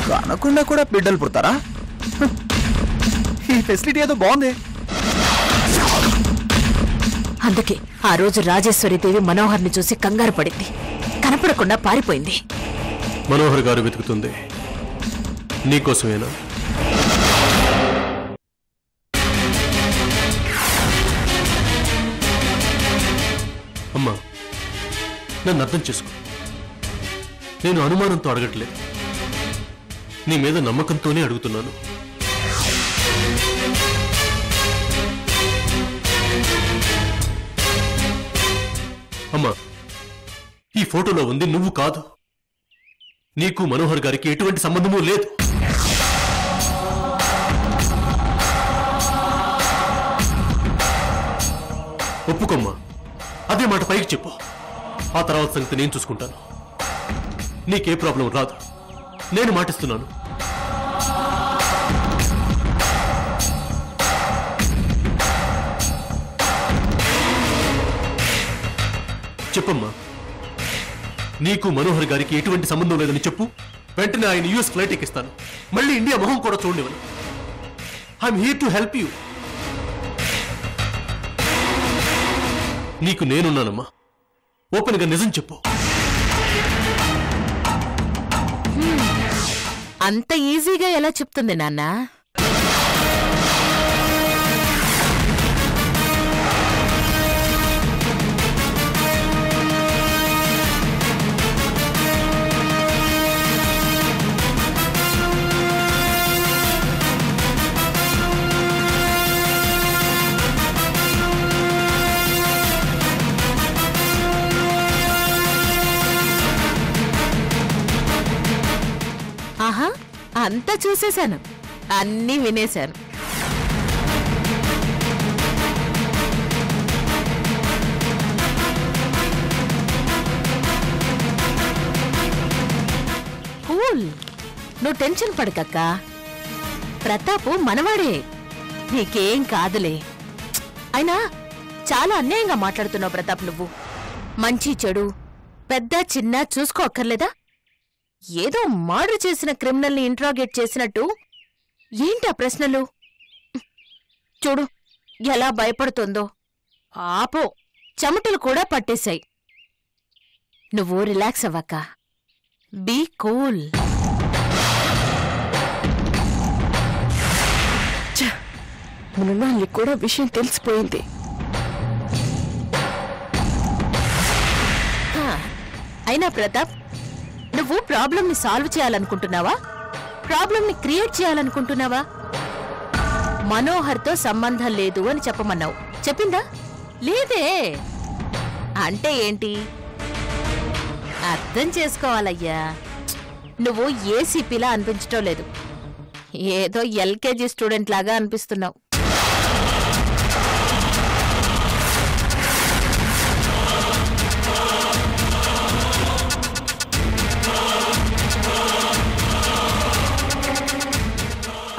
కనకుండా కూడా బిడ్డలు పుడతారా? ఈ ఫెసిలిటీ ఏదో బాగుంది. అందుకే ఆ రోజు రాజేశ్వరీదేవి మనోహర్ని చూసి కంగారు పడింది, కనపడకుండా పారిపోయింది. మనోహర్ గారు వెతుకుతుంది నీకోసమేనా? అమ్మా, నన్ను అర్థం చేసుకో. నేను అనుమానంతో అడగట్లేదు, నీ మీద నమ్మకంతోనే అడుగుతున్నాను. అమ్మా, ఈ ఫోటోలో ఉంది నువ్వు కాదు. నీకు మనోహర్ గారికి ఎటువంటి సంబంధమూ లేదు. ఒప్పుకోమ్మా, అదే మాట పైకి చెప్పు. ఆ తర్వాత సంగతి నేను చూసుకుంటాను. నీకే ప్రాబ్లం రాదు, నేను మాటిస్తున్నాను. చెప్పమ్మా, నీకు మనోహర్ గారికి ఎటువంటి సంబంధం లేదని చెప్పు. వెంటనే ఆయన యూఎస్ ఫ్లైట్ ఎక్కిస్తాను. మళ్ళీ ఇండియా మొహం కూడా చూడనివ్వను. I'm here to help you. నీకు నేనున్నానమ్మా, ఓపెన్ గా నిజం చెప్పు. అంత ఈజీగా ఎలా చెప్తుంది నాన్న? ఆహా, అంతా చూసేశాను, అన్నీ వినేశాను. కూల్, నువ్వు టెన్షన్ పడకక్క. ప్రతాపు మనవాడే, నీకేం కాదులే. అయినా చాలా అన్యాయంగా మాట్లాడుతున్నావు ప్రతాప్. నువ్వు మంచి చెడు పెద్ద చిన్న చూసుకోక్కర్లేదా? ఏదో మర్డర్ చేసిన క్రిమినల్ని ఇంట్రాగేట్ చేసినట్టు ఏంటి ఆ ప్రశ్నలు? చూడు ఎలా భయపడుతుందో. ఆపో, చెమటలు కూడా పట్టేశాయి. నువ్వు రిలాక్స్ అవ్వక్క, బీ కూల్. మృణాలికి కూడా విషయం తెలిసిపోయింది. అయినా ప్రతాప్, నువ్వు ప్రాబ్లంని సాల్వ్ చేయాలనుకుంటున్నావా, ప్రాబ్లంని క్రియేట్ చేయాలనుకుంటున్నావా? మనోహర్తో సంబంధం లేదు అని చెప్పమన్నావు, చెప్పిందా? లేదే. అంటే ఏంటి? అర్థం చేసుకోవాలయ్యా. నువ్వు ఏసీపీలా అనిపించటం లేదు, ఏదో ఎల్కేజీ స్టూడెంట్ లాగా అనిపిస్తున్నావు.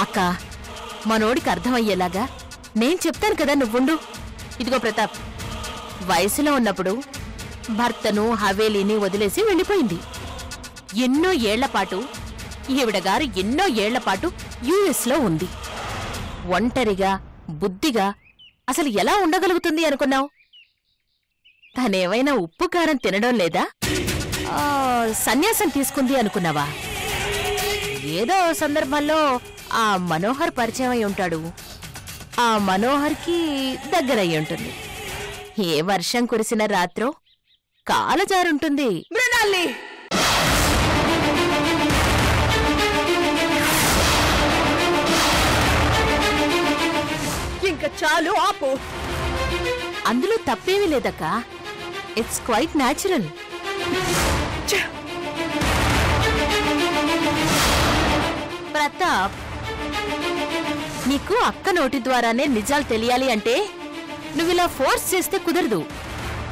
అక్క, మనోడికి అర్థమయ్యేలాగా నేను చెప్తాను కదా, నువ్వుండు. ఇదిగో ప్రతాప్, వయసులో ఉన్నప్పుడు భర్తను హవేలీని వదిలేసి వెళ్ళిపోయింది. ఎన్నో ఏళ్లపాటు ఈవిడగారు ఎన్నో ఏళ్లపాటు యుఎస్లో ఉంది. ఒంటరిగా బుద్ధిగా అసలు ఎలా ఉండగలుగుతుంది అనుకున్నావు? తనేమైనా ఉప్పు కారం తినడం లేదా? సన్యాసం తీసుకుంది అనుకున్నావా? ఏదో సందర్భంలో ఆ మనోహర్ పరిచయం అయి ఉంటాడు, ఆ మనోహర్కి దగ్గరయ్యి ఉంటుంది. ఏ వర్షం కురిసిన రాత్రో కాలజారుంటుంది. మృణాలి, ఇంకా చాలు, ఆపు. అందులో తప్పేమీ లేదక్క, ఇట్స్ క్వైట్ న్యాచురల్. ప్రతాప్, నీకు అక్క నోటి ద్వారానే నిజాలు తెలియాలి అంటే నువ్విలా ఫోర్స్ చేస్తే కుదరదు.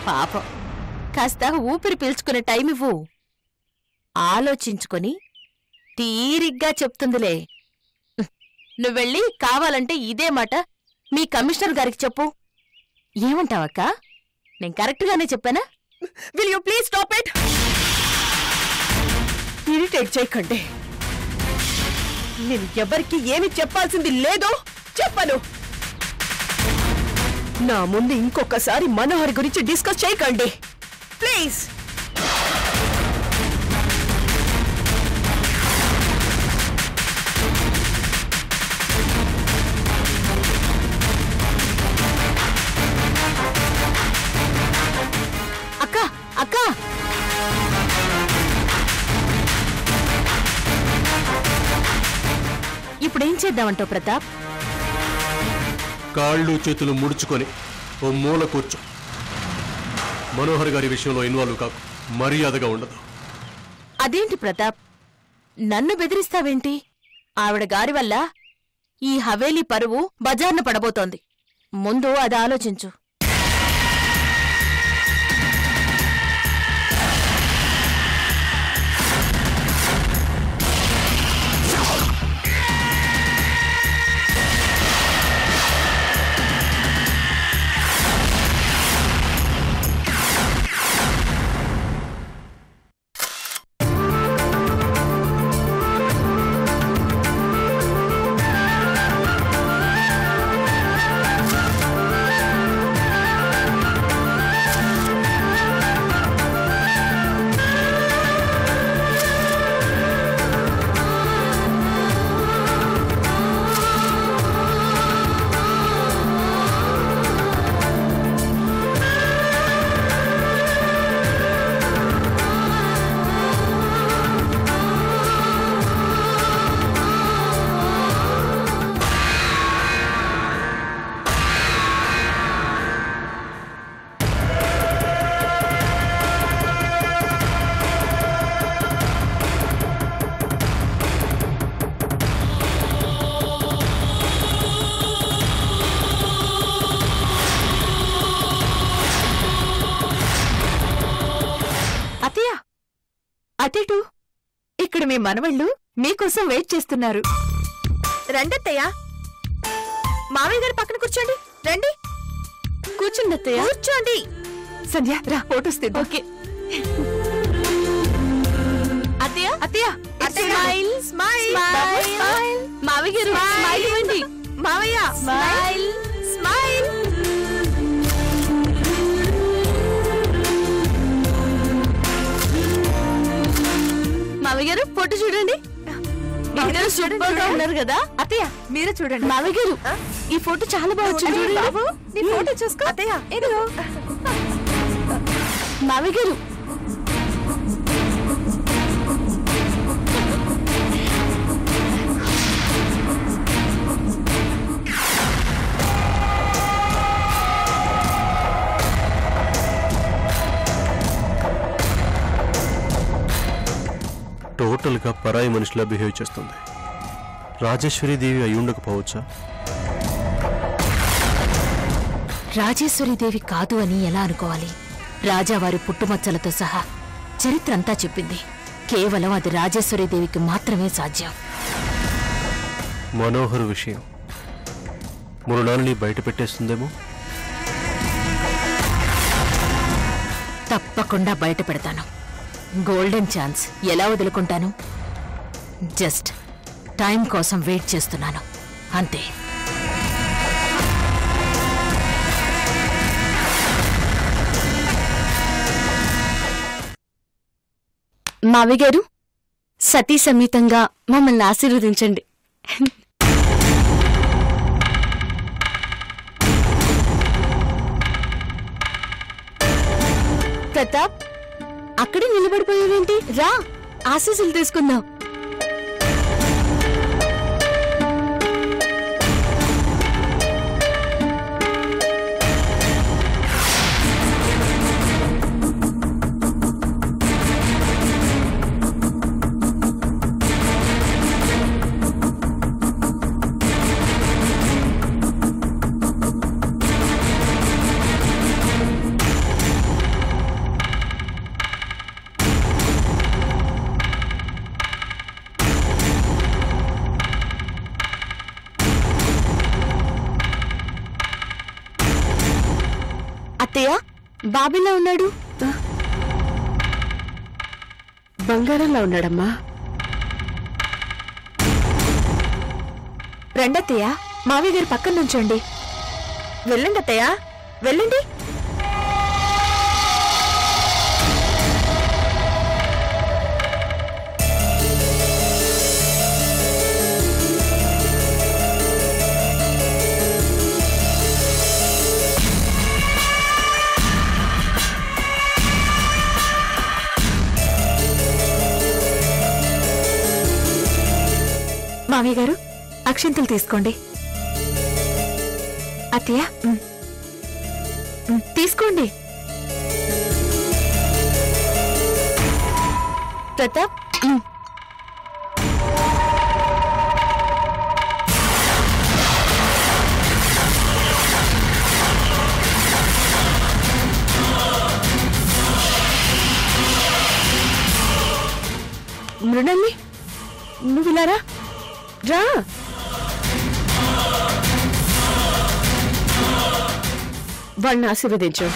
పాపం, కాస్త ఊపిరి పీల్చుకునే టైం ఇవ్వు. ఆలోచించుకొని తీరిగ్గా చెప్తుందిలే. నువ్వెళ్ళి కావాలంటే ఇదే మాట మీ కమిషనర్ గారికి చెప్పు. ఏమంటావక్క? నేను కరెక్ట్గానే చెప్పానా? Will you please stop it? Irritate చేయకండి. నేను ఎవరికి ఏమి చెప్పాల్సింది లేదో చెప్పను. నా ముందు ఇంకొకసారి మనోహర్ గురించి డిస్కస్ చేయకండి ప్లీజ్. అక్క అక్క ఇప్పుడేం చేద్దామంటావు ప్రతాప్? కాళ్ళు చేతులు ముడుచుకొని ఓ మూల కూర్చో. మనోహర్ గారి విషయంలో ఇన్వాల్వ్ కాకు, మర్యాదగా ఉండదు. అదేంటి ప్రతాప్, నన్ను బెదిరిస్తావేంటి? ఆవిడ గారి వల్ల ఈ హవేలీ పరువు బజార్న పడబోతోంది. ముందు అది ఆలోచించు. అటేటు, ఇక్కడ మీ మనవళ్ళు మీకోసం వెయిట్ చేస్తున్నారు. రండత్తయ్య, మావయ్య గారి పక్కన కూర్చోండి. రండి కూర్చుండి అత్తయ్య. కూర్చోండి. సంధ్య రా, ఫోటోస్ తీద్దాం. ఓకే అత్తయ్య, అత్తయ్య స్మైల్ స్మైల్ స్మైల్. మావయ్య గారు స్మైల్ ఇవ్వండి. మావయ్య స్మైల్ స్మైల్. మావయ్య గారు ఫోటో చూడండి. ఇద్దరు సూపర్ గా ఉన్నారు కదా. అత్తయ్య మీరు చూడండి. మావయ్య గారు ఈ ఫోటో చాలా బాగా వచ్చింది. చూడండి బాబు, నీ ఫోటో చూసుకో. అత్తయ్య ఇదిగో. మావయ్య గారు టోటల్ గా పరాయి మనిషిలా బిహేవ్ చేస్తుంది. రాజేశ్వరీదేవి అయి ఉండకపోవచ్చా? రాజేశ్వరీదేవి కాదు అని ఎలా అనుకోవాలి? రాజావారి పుట్టుమచ్చలతో సహా చరిత్ర అంతా చెప్పింది. కేవలం అది రాజేశ్వరీదేవికి మాత్రమే సాధ్యం. మనోహర్ విషయం మృణాల్ని బయట పెట్టేస్తుందేమో. తప్పకుండా బయట పెడతాను. గోల్డెన్ ఛాన్స్ ఎలా వదులుకుంటాను? జస్ట్ టైం కోసం వెయిట్ చేస్తున్నాను అంతే. మావి గారు, సతీ సమేతంగా మమ్మల్ని ఆశీర్వదించండి. ప్రతాప్, అక్కడే నిలబడిపోయావేంటి? రా, ఆశీస్సులు తీసుకుందాం. అత్తయ్య, బాబిలా ఉన్నాడు. బంగారంలా ఉన్నాడమ్మా. రండత్తయ్య, మావయ్య గారు పక్కన నుంచోండి. వెళ్ళండి అత్తయ్య, వెళ్ళండి. మావయ్య గారు, అక్షంతలు తీసుకోండి. అత్తయ్య తీసుకోండి. ప్రతాప్, మృణాల్ని నువ్వు ఇలా రా. వాళ్ళని ఆశీర్వదించు.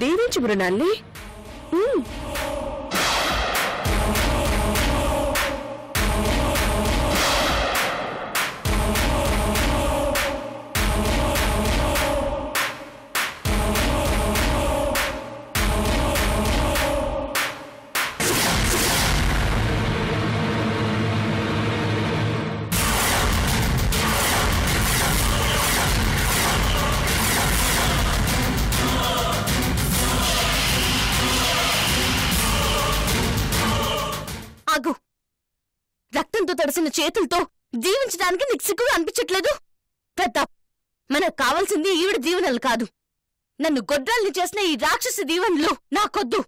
దీవించు మృణాల్ని. రక్తంతో తడిసిన చేతులతో జీవించడానికి నీకు సిగ్గుగా అనిపించట్లేదు? ప్రతాప్, మనకు కావాల్సింది ఈవిడ దీవెనలు కాదు. నన్ను గొడ్రాల్ని చేసిన ఈ రాక్షసి దీవెనలు నాకొద్దు.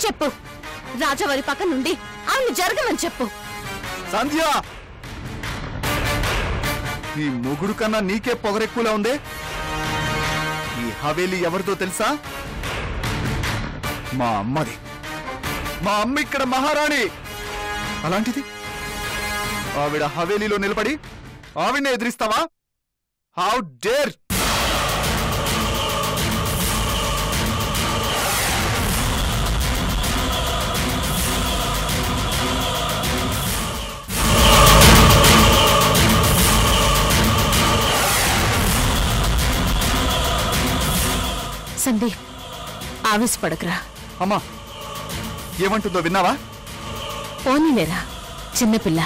చెప్పు, రాజావారి పక్క నుండి ఆమెను జరగమని చెప్పు. సంధ్య, ఈ మొగుడు కన్నా నీకే పొగరెక్కువలా ఉంది. ఈ హవేలీ ఎవరితో తెలుసా? మా అమ్మది. మా అమ్మ ఇక్కడ మహారాణి. అలాంటిది ఆవిడ హవేలీలో నిలబడి ఆవిడనే ఎదిరిస్తావా? How dare! సందీప్, ఆవేశపడకరా. అమ్మా, ఏమంటుందో విన్నావా? పోనీలేరా, చిన్నపిల్ల,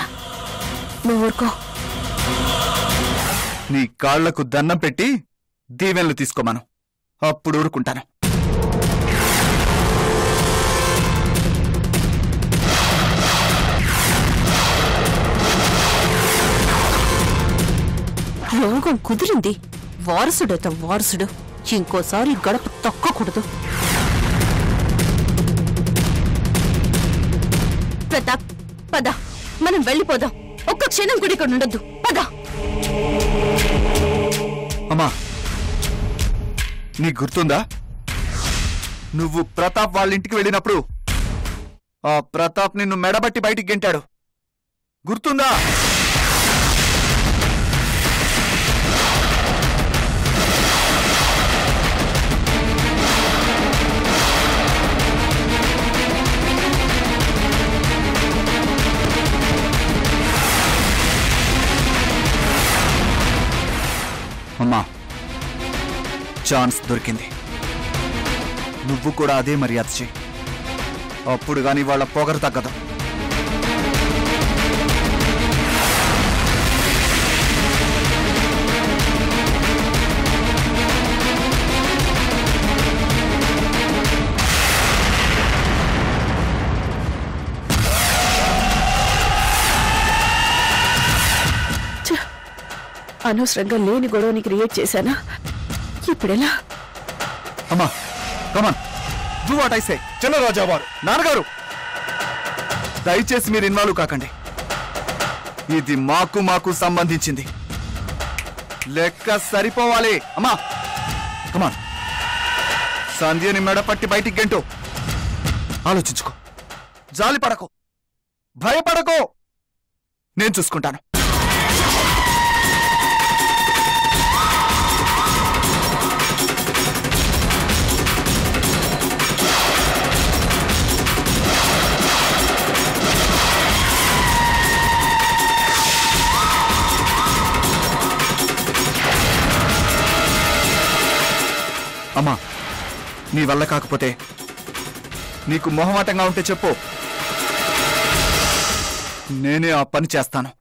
నువ్వు ఊరుకో. నీ కాళ్లకు దండం పెట్టి దీవెనలు తీసుకోమను, అప్పుడు ఊరుకుంటాను. రోగం కుదిరింది. వారసుడట వారసుడు. ఇంకోసారి గడప తొక్కకూడదు. ప్రతాప్, పద, మనం వెళ్ళిపోదాం. ఒక్క క్షణం కూడా ఇక్కడ ఉండొద్దు. పద. అమ్మా, నీకు గుర్తుందా? నువ్వు ప్రతాప్ వాళ్ళ ఇంటికి వెళ్ళినప్పుడు ఆ ప్రతాప్ నిన్ను మెడబట్టి బయటికి గెంటాడు. గుర్తుందా? ఛాన్స్ దొరికింది. నువ్వు కూడా అదే మర్యాద చెయ్యి. అప్పుడు గాని వాళ్ళ పొగరు తగ్గదు. అనవసరంగా లేని గొడవని క్రియేట్ చేశానా? ఇప్పుడెలా? అమ్మా కమాన్, డూ వాట్ ఐ సే. చలో రాజావారు. నాన్నగారు దయచేసి మీరు ఇన్వాల్వ్ కాకండి. ఇది మాకు సంబంధించింది. లెక్క సరిపోవాలి. అమ్మా కమాన్. సంధ్యని మెడపట్టి బయటికి గెంటు. ఆలోచించుకో, జాలి పడకు, భయపడకు, నేను చూసుకుంటాను. అమ్మా నీ వల్ల కాకపోతే, నీకు మొహమాటంగా ఉంటే చెప్పు, నేనే ఆ పని చేస్తాను.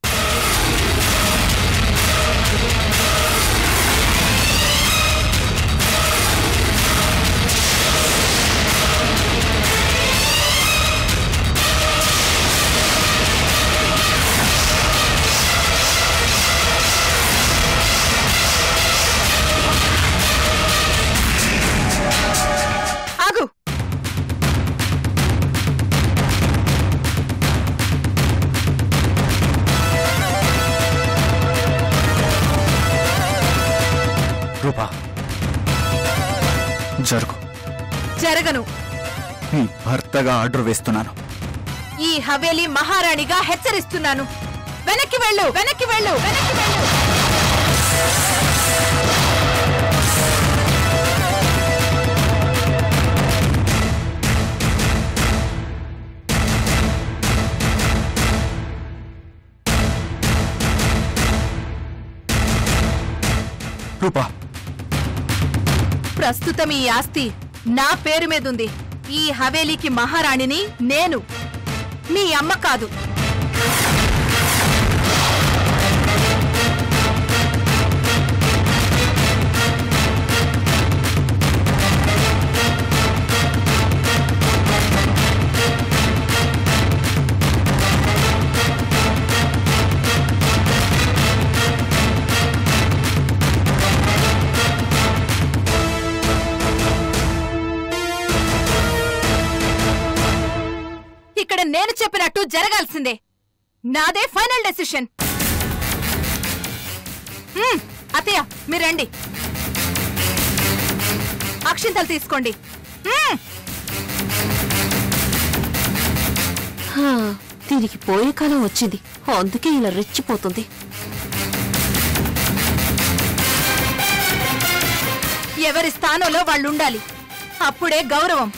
రూపా జరుగు. జరగను. నీ భర్తగా ఆర్డర్ వేస్తున్నాను. ఈ హవేలీ మహారాణిగా హెచ్చరిస్తున్నాను. వెనక్కి వెళ్ళు, వెనక్కి వెళ్ళు, వెనక్కి వెళ్ళు. రూపా, ప్రస్తుతం ఈ ఆస్తి నా పేరు మీదుంది. ఈ హవేలీకి మహారాణిని నేను, మీ అమ్మ కాదు. ఇక్కడ నేను చెప్పినట్టు జరగాల్సిందే. నాదే ఫైనల్ డెసిషన్. అత్తయ్య మీరండి, అక్షింతలు తీసుకోండి. దీనికి పోయే కాలం వచ్చింది, అందుకే ఇలా రెచ్చిపోతుంది. ఎవరి స్థానంలో వాళ్ళుండాలి, అప్పుడే గౌరవం.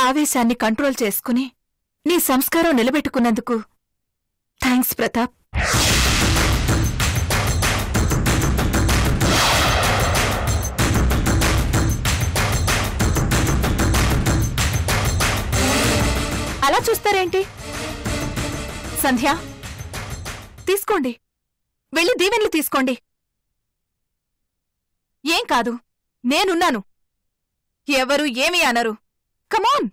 ఆవేశాన్ని కంట్రోల్ చేసుకుని నీ సంస్కారం నిలబెట్టుకున్నందుకు థ్యాంక్స్ ప్రతాప్. అలా చూస్తారేంటి? సంధ్య తీసుకోండి, వెళ్ళి దీవెనలు తీసుకోండి. ఏం కాదు, నేనున్నాను, ఎవరు ఏమీ అనరు. కమాన్.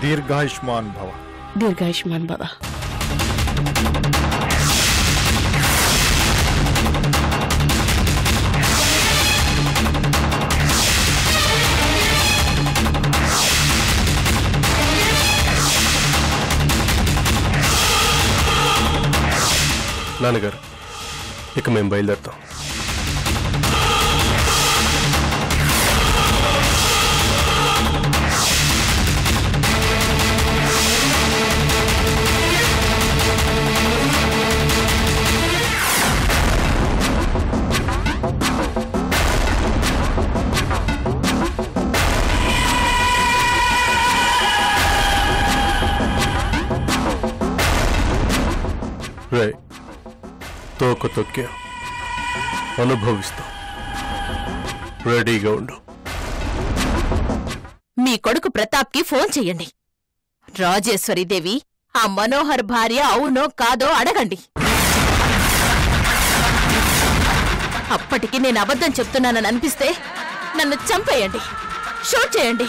దీర్ఘాయుష్మాన్ భవ. దీర్ఘాయుష్మాన్ భవ. నాన్నగారు, ఇక మేము బయలుదేరుతాం. రే, తోక తొక్కా, అనుభవిస్తాం. రెడీగా ఉండు. మీ కొడుకు ప్రతాప్కి ఫోన్ చెయ్యండి. రాజేశ్వరీదేవి ఆ మనోహర్ భార్య అవునో కాదో అడగండి. అప్పటికి నేను అబద్ధం చెప్తున్నానని అనిపిస్తే నన్ను చంపేయండి, షూట్ చేయండి.